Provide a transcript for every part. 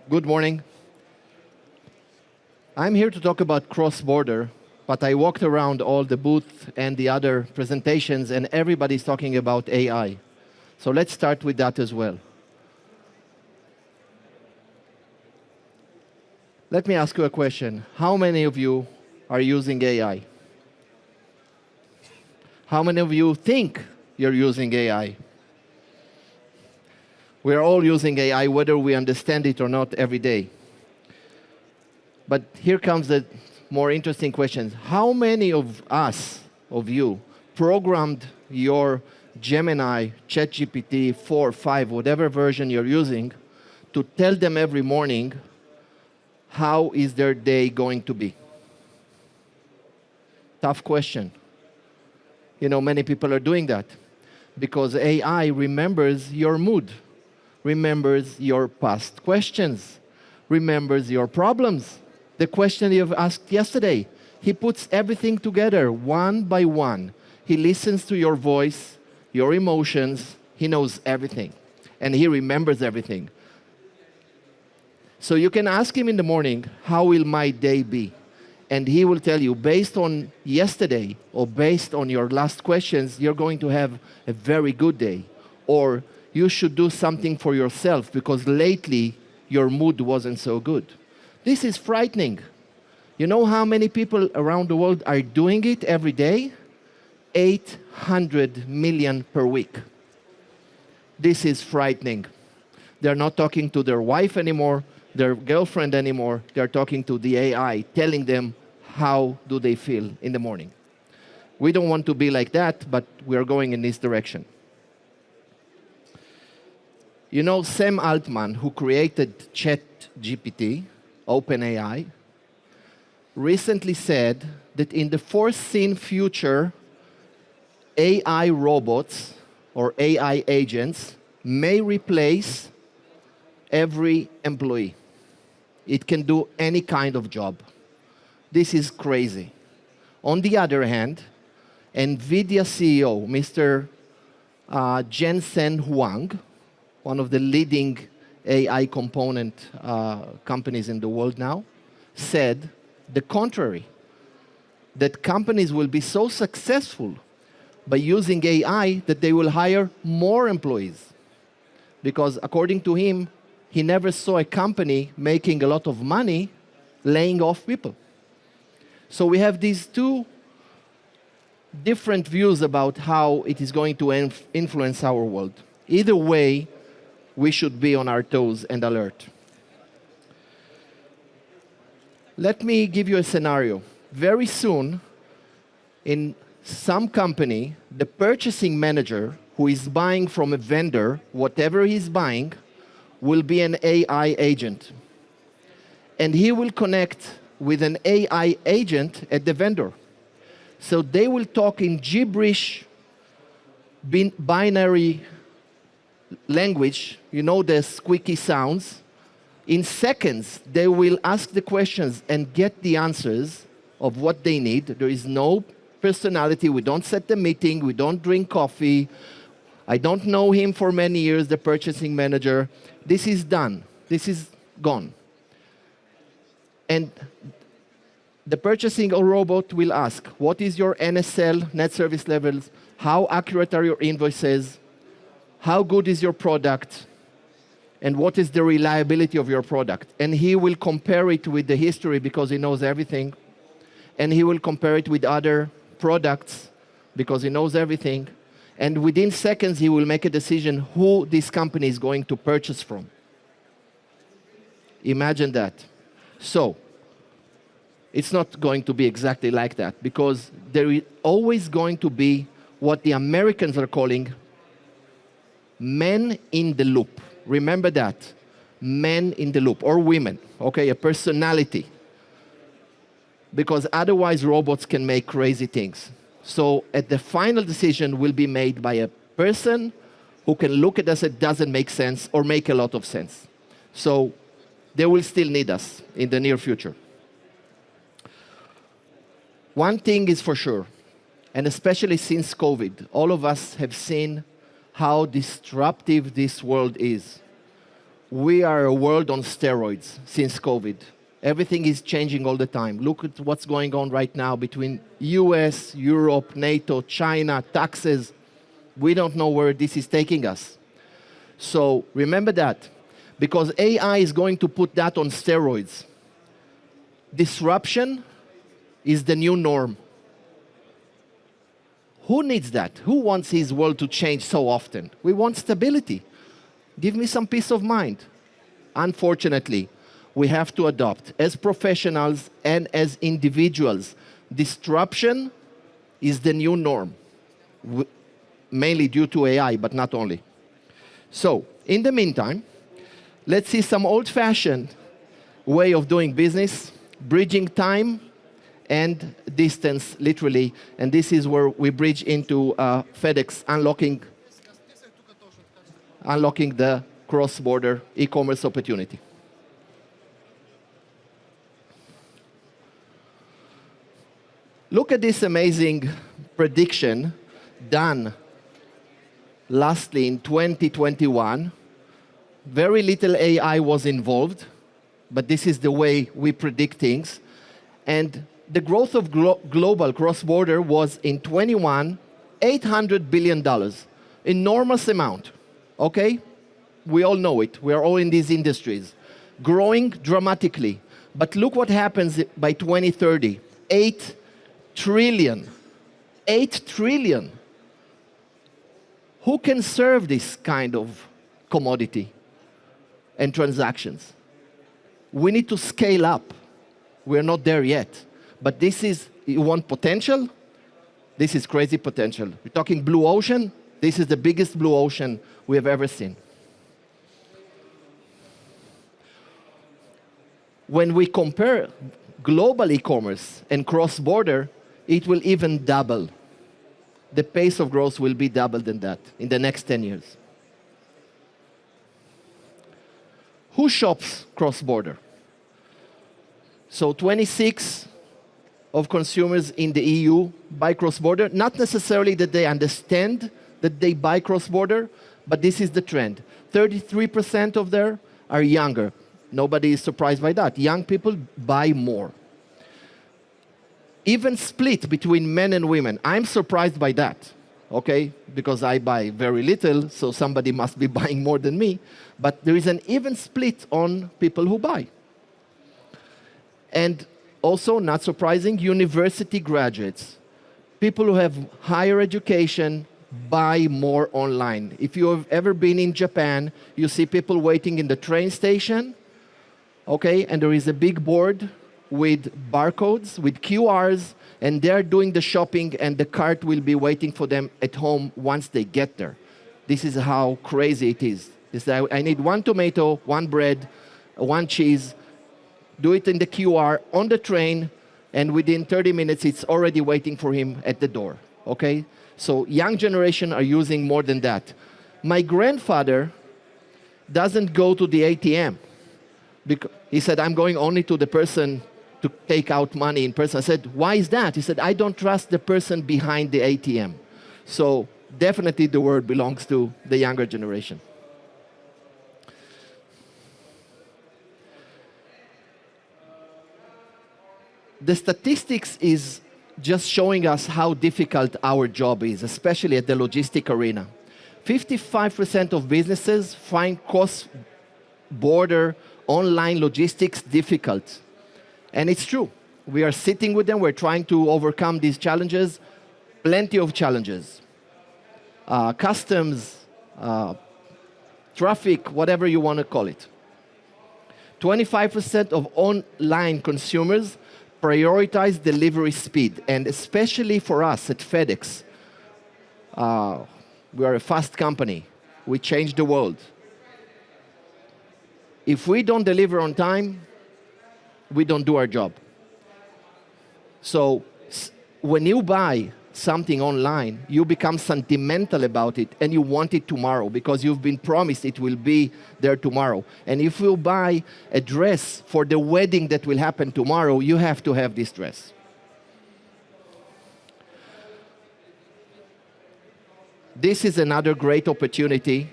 Good morning. I'm here to talk about cross-border, but I walked around all the booths and the other presentations, and everybody's talking about AI. So let's start with that as well. Let me ask you a question. How many of you are using AI? How many of you think you're using AI? We're all using AI, whether we understand it or not, every day. But here comes the more interesting questions. How many of us, of you, programmed your Gemini, ChatGPT 4, 5, whatever version you're using, to tell them every morning how is their day going to be? Tough question. You know, many people are doing that because AI remembers your mood, remembers your past questions, remembers your problems. The question you've asked yesterday. He puts everything together one by one. He listens to your voice, your emotions. He knows everything. And he remembers everything. So you can ask him in the morning, how will my day be? And he will tell you, based on yesterday or based on your last questions, you're going to have a very good day. Or you should do something for yourself because lately your mood wasn't so good. This is frightening. You know how many people around the world are doing it every day? 800 million per week. This is frightening. They're not talking to their wife anymore, their girlfriend anymore. They're talking to the AI, telling them how do they feel in the morning. We don't want to be like that, but we're going in this direction. You know, Sam Altman, who created ChatGPT, OpenAI, recently said that in the foreseen future, AI robots or AI agents may replace every employee. It can do any kind of job. This is crazy. On the other hand, NVIDIA CEO, Mr. Jensen Huang, one of the leading AI component companies in the world now, said the contrary, that companies will be so successful by using AI that they will hire more employees. Because according to him, he never saw a company making a lot of money laying off people. So we have these two different views about how it is going to influence our world. Either way, we should be on our toes and alert. Let me give you a scenario. Very soon, in some company, the purchasing manager who is buying from a vendor, whatever he's buying, will be an AI agent. And he will connect with an AI agent at the vendor. So they will talk in gibberish, binary language, you know, the squeaky sounds. In seconds, they will ask the questions and get the answers of what they need. There is no personality. We don't set the meeting. We don't drink coffee. I don't know him for many years, the purchasing manager. This is done. This is gone. And the purchasing robot will ask, what is your NSL, net service levels? How accurate are your invoices? How good is your product? And what is the reliability of your product? And he will compare it with the history because he knows everything. And he will compare it with other products because he knows everything. And within seconds, he will make a decision who this company is going to purchase from. Imagine that. So, it's not going to be exactly like that because there is always going to be what the Americans are calling men in the loop. Remember that. Men in the loop, or women, okay, a personality. Because otherwise robots can make crazy things. So at the final decision will be made by a person who can look at us, it doesn't make sense or make a lot of sense. So they will still need us in the near future. One thing is for sure, and especially since COVID, all of us have seen how disruptive this world is. We are a world on steroids since COVID. Everything is changing all the time. Look at what's going on right now between US, Europe, NATO, China, taxes. We don't know where this is taking us. So remember that, because AI is going to put that on steroids. Disruption is the new norm. Who needs that? Who wants his world to change so often? We want stability. Give me some peace of mind. Unfortunately, we have to adopt, as professionals and as individuals, disruption is the new norm, mainly due to AI, but not only. So, in the meantime, let's see some old-fashioned way of doing business, bridging time and distance, literally. And this is where we bridge into FedEx, unlocking the cross-border e-commerce opportunity. Look at this amazing prediction done lastly in 2021. Very little AI was involved, but this is the way we predict things. And the growth of global cross-border was in 21, $800 billion. Enormous amount, okay? We all know it. We are all in these industries. Growing dramatically. But look what happens by 2030. 8 trillion. 8 trillion. Who can serve this kind of commodity and transactions? We need to scale up. We're not there yet. But this is, you want potential? This is crazy potential. We're talking blue ocean. This is the biggest blue ocean we have ever seen. When we compare global e-commerce and cross-border, it will even double. The pace of growth will be double than that in the next 10 years. Who shops cross-border? So 26 of consumers in the EU buy cross-border. Not necessarily that they understand that they buy cross-border, but this is the trend. 33% of them are younger. Nobody is surprised by that. Young people buy more. Even split between men and women. I'm surprised by that, okay? Because I buy very little, so somebody must be buying more than me. But there is an even split on people who buy. And also, not surprising, university graduates. People who have higher education buy more online. If you have ever been in Japan, you see people waiting in the train station, okay? And there is a big board with barcodes, with QRs, and they're doing the shopping, and the cart will be waiting for them at home once they get there. This is how crazy it is. I need 1 tomato, 1 bread, 1 cheese. Do it in the QR on the train, and within 30 minutes, it's already waiting for him at the door, okay? So young generation are using more than that. My grandfather doesn't go to the ATM. Because he said, I'm going only to the person to take out money in person. I said, why is that? He said, I don't trust the person behind the ATM. So definitely the word belongs to the younger generation. The statistics is just showing us how difficult our job is, especially at the logistic arena. 55% of businesses find cross-border online logistics difficult. And it's true. We are sitting with them. We're trying to overcome these challenges. Plenty of challenges. Customs, traffic, whatever you want to call it. 25% of online consumers prioritize delivery speed. And especially for us at FedEx, we are a fast company. We change the world. If we don't deliver on time, we don't do our job. So when you buy something online, you become sentimental about it and you want it tomorrow because you've been promised it will be there tomorrow. And if you buy a dress for the wedding that will happen tomorrow, you have to have this dress. This is another great opportunity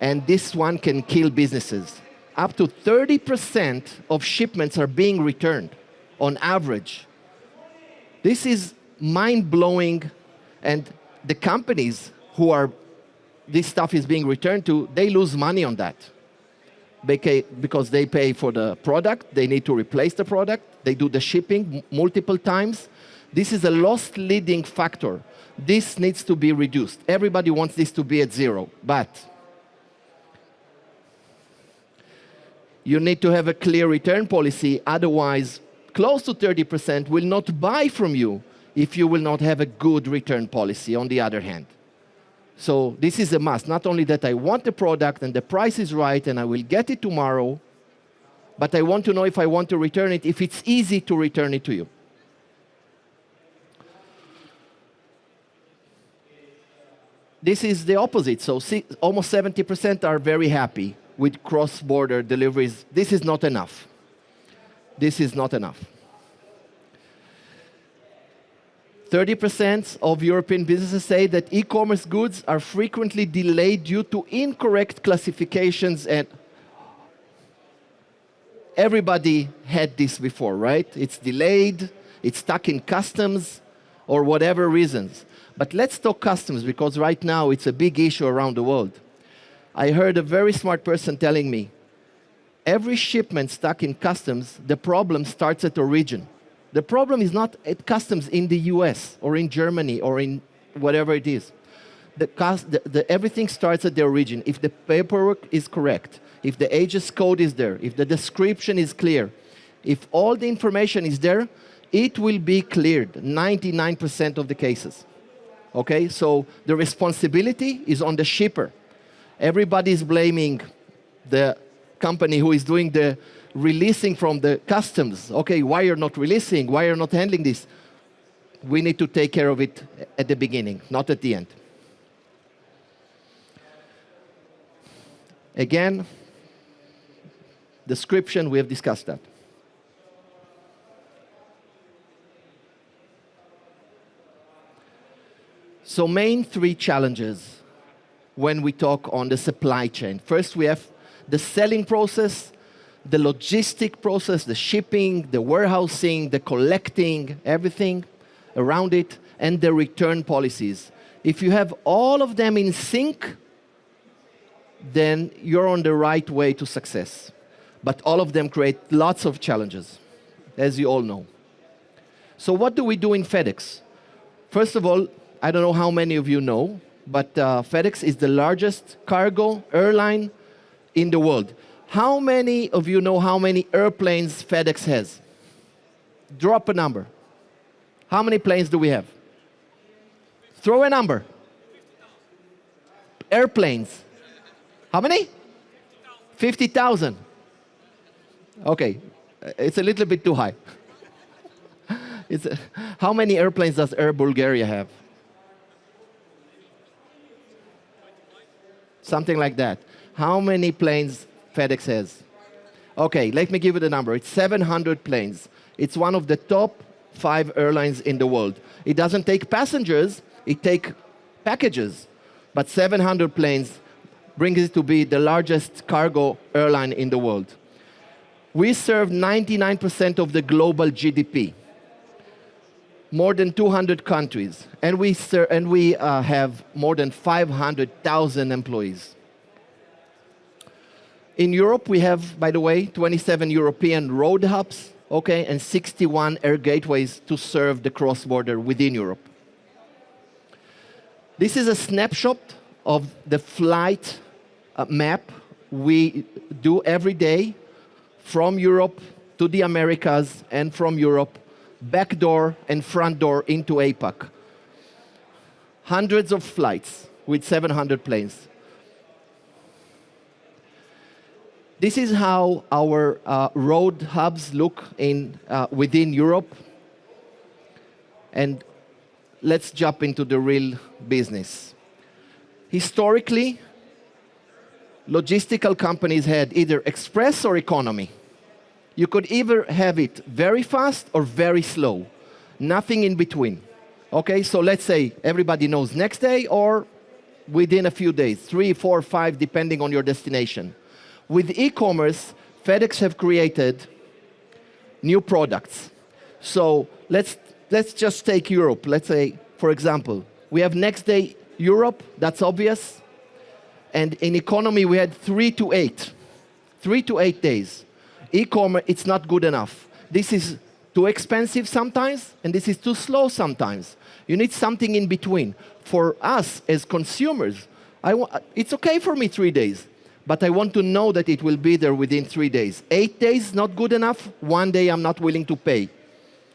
and this one can kill businesses. Up to 30% of shipments are being returned on average. This is mind-blowing, and the companies who are this stuff is being returned to, they lose money on that. Because they pay for the product, they need to replace the product, they do the shipping multiple times. This is a loss leading factor. This needs to be reduced. Everybody wants this to be at zero, but you need to have a clear return policy, otherwise close to 30% will not buy from you if you will not have a good return policy on the other hand. So this is a must. Not only that I want the product and the price is right and I will get it tomorrow, but I want to know if I want to return it, if it's easy to return it to you. This is the opposite. So almost 70% are very happy with cross-border deliveries. This is not enough. This is not enough. 30% of European businesses say that e-commerce goods are frequently delayed due to incorrect classifications, and everybody had this before, right? It's delayed, it's stuck in customs, or whatever reasons. But let's talk customs, because right now it's a big issue around the world. I heard a very smart person telling me, every shipment stuck in customs, the problem starts at origin. The problem is not at customs in the US or in Germany or in whatever it is. Everything starts at the origin. If the paperwork is correct, if the aegis code is there, if the description is clear, if all the information is there, it will be cleared 99% of the cases. Okay, so the responsibility is on the shipper. Everybody is blaming the company who is doing the releasing from the customs. Okay, why you're not releasing? Why you're not handling this? We need to take care of it at the beginning, not at the end. Again, description, we have discussed that. So main three challenges when we talk on the supply chain. First, we have the selling process, the logistic process, the shipping, the warehousing, the collecting, everything around it, and the return policies. If you have all of them in sync, then you're on the right way to success. But all of them create lots of challenges, as you all know. So what do we do in FedEx? First of all, I don't know how many of you know, but FedEx is the largest cargo airline in the world. How many of you know how many airplanes FedEx has? Drop a number. How many planes do we have? Throw a number. Airplanes. How many? 50,000. Okay, it's a little bit too high. How many airplanes does Air Bulgaria have? Something like that. How many planes FedEx has? Okay, let me give you the number. It's 700 planes. It's one of the top 5 airlines in the world. It doesn't take passengers, it takes packages. But 700 planes brings it to be the largest cargo airline in the world. We serve 99% of the global GDP, more than 200 countries, and we have more than 500,000 employees. In Europe, we have, by the way, 27 European road hubs, okay, and 61 air gateways to serve the cross-border within Europe. This is a snapshot of the flight map we do every day from Europe to the Americas and from Europe, back door and front door into APAC. Hundreds of flights with 700 planes. This is how our road hubs look within Europe. And let's jump into the real business. Historically, logistical companies had either express or economy. You could either have it very fast or very slow. Nothing in between. Okay, so let's say everybody knows next day or within a few days, 3, 4, 5, depending on your destination. With e-commerce, FedEx have created new products. So let's just take Europe. Let's say, for example, we have next day Europe, that's obvious. And in economy, we had 3 to 8. 3 to 8 days. E-commerce, it's not good enough. This is too expensive sometimes, and this is too slow sometimes. You need something in between. For us as consumers, it's okay for me 3 days, but I want to know that it will be there within 3 days. 8 days, not good enough. 1 day, I'm not willing to pay.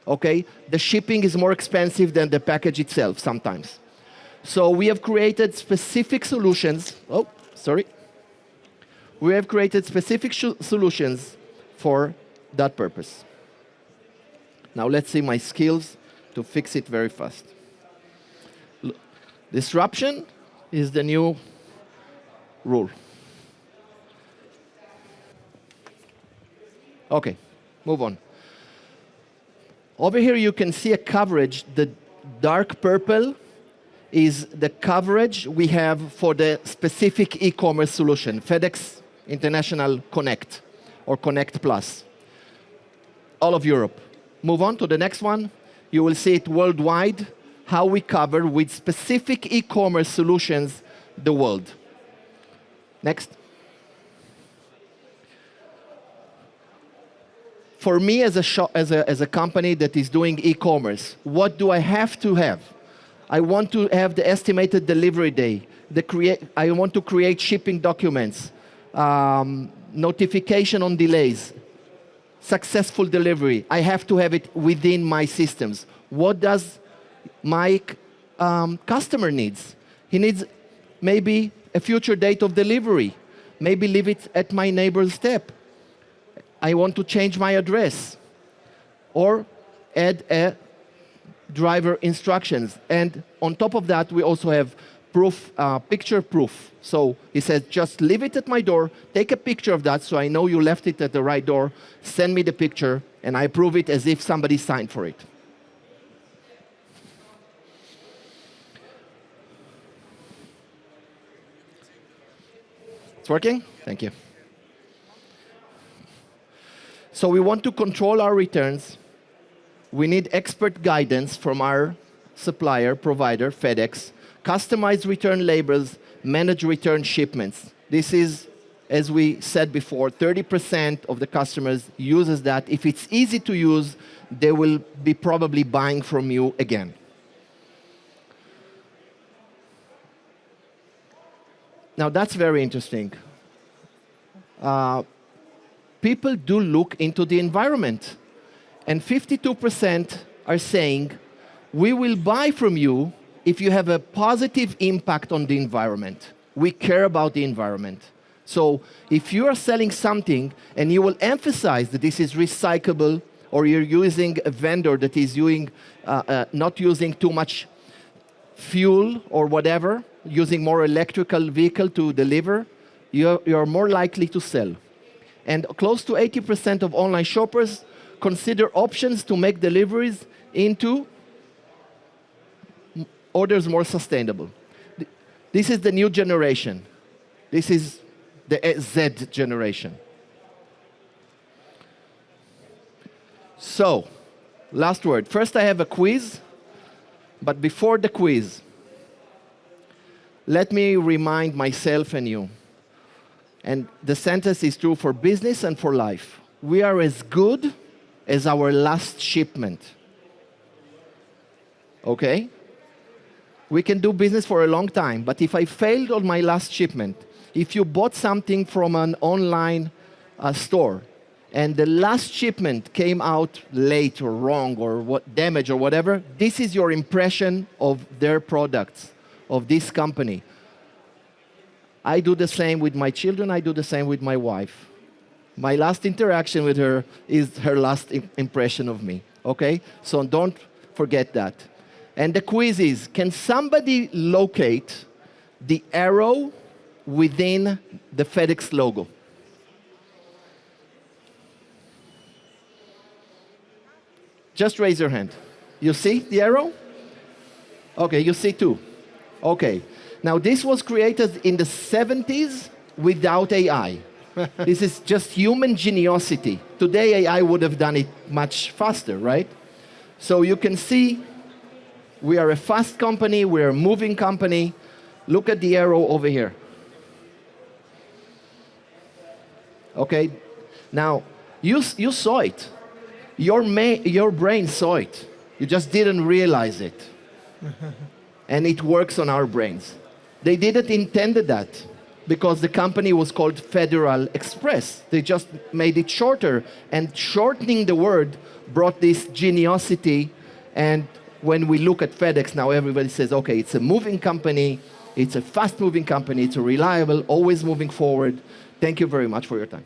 Okay? The shipping is more expensive than the package itself sometimes. So we have created specific solutions. Oh, sorry. We have created specific solutions for that purpose. Now let's see my skills to fix it very fast. Disruption is the new rule. Okay, move on. Over here you can see a coverage. The dark purple is the coverage we have for the specific e-commerce solution, FedEx International Connect or Connect Plus. All of Europe. Move on to the next one. You will see it worldwide, how we cover with specific e-commerce solutions the world. Next. For me as a company that is doing e-commerce, what do I have to have? I want to have the estimated delivery day. I want to create shipping documents, notification on delays, successful delivery. I have to have it within my systems. What does my customer needs? He needs maybe a future date of delivery. Maybe leave it at my neighbor's step. I want to change my address. Or add a driver instructions. And on top of that, we also have proof, picture proof. So he says, just leave it at my door, take a picture of that so I know you left it at the right door, send me the picture, and I approve it as if somebody signed for it. It's working? Thank you. So we want to control our returns. We need expert guidance from our supplier, provider, FedEx, customize return labels, manage return shipments. This is, as we said before, 30% of the customers uses that. If it's easy to use, they will be probably buying from you again. Now that's very interesting. People do look into the environment. And 52% are saying, we will buy from you if you have a positive impact on the environment. We care about the environment. So if you are selling something and you will emphasize that this is recyclable, or you're using a vendor that is not using too much fuel or whatever, using more electrical vehicle to deliver, you're more likely to sell. And close to 80% of online shoppers consider options to make deliveries into orders more sustainable. This is the new generation. This is the Z generation. So, last word. First, I have a quiz. But before the quiz, let me remind myself and you. And the sentence is true for business and for life. We are as good as our last shipment. Okay? We can do business for a long time, but if I failed on my last shipment, if you bought something from an online store, and the last shipment came out late or wrong or damaged or whatever, this is your impression of their products, of this company. I do the same with my children, I do the same with my wife. My last interaction with her is her last impression of me, okay? So don't forget that. And the quiz is, can somebody locate the arrow within the FedEx logo? Just raise your hand. You see the arrow? Okay, you see two. Okay. Now, this was created in the 70s without AI. This is just human geniosity. Today, AI would have done it much faster, right? So you can see we are a fast company, we're a moving company. Look at the arrow over here. Okay, now, you saw it. Your brain saw it. You just didn't realize it. And it works on our brains. They didn't intend that because the company was called FedEx Express. They just made it shorter. And shortening the word brought this geniosity. And when we look at FedEx now, everybody says, okay, it's a moving company. It's a fast-moving company. It's a reliable, always moving forward. Thank you very much for your time.